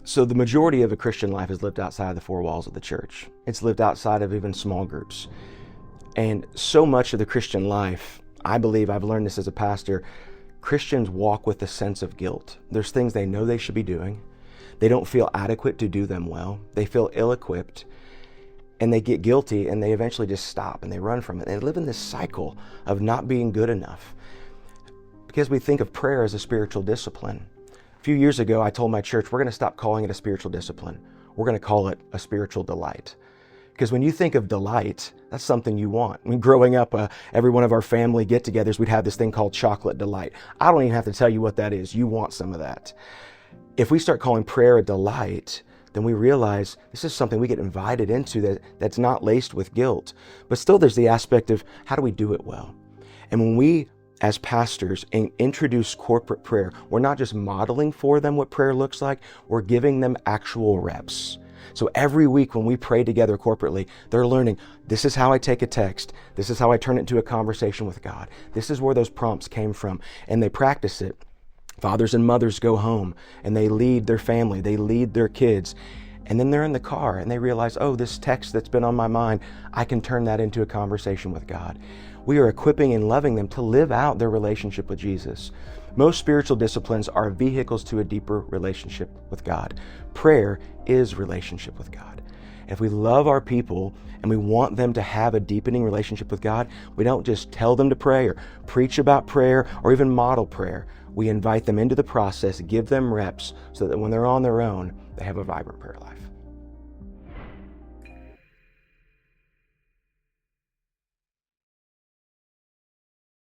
So the majority of a Christian life is lived outside the four walls of the church. It's lived outside of even small groups. And so much of the Christian life, I believe, I've learned this as a pastor, Christians walk with a sense of guilt. There's things they know they should be doing. They don't feel adequate to do them well. They feel ill-equipped, and they get guilty, and they eventually just stop and they run from it. They live in this cycle of not being good enough because we think of prayer as a spiritual discipline. A few years ago, I told my church, we're going to stop calling it a spiritual discipline. We're going to call it a spiritual delight. Because when you think of delight, that's something you want. I mean, growing up, every one of our family get-togethers, we'd have this thing called chocolate delight. I don't even have to tell you what that is. You want some of that. If we start calling prayer a delight, then we realize this is something we get invited into that's not laced with guilt. But still, there's the aspect of how do we do it well? And when we, as pastors, introduce corporate prayer, we're not just modeling for them what prayer looks like, we're giving them actual reps. So every week when we pray together corporately, they're learning, this is how I take a text. This is how I turn it into a conversation with God. This is where those prompts came from. And they practice it. Fathers and mothers go home and they lead their family. They lead their kids. And then they're in the car and they realize, oh, this text that's been on my mind, I can turn that into a conversation with God. We are equipping and loving them to live out their relationship with Jesus. Most spiritual disciplines are vehicles to a deeper relationship with God. Prayer is relationship with God. If we love our people and we want them to have a deepening relationship with God, we don't just tell them to pray or preach about prayer or even model prayer. We invite them into the process, give them reps so that when they're on their own, they have a vibrant prayer life.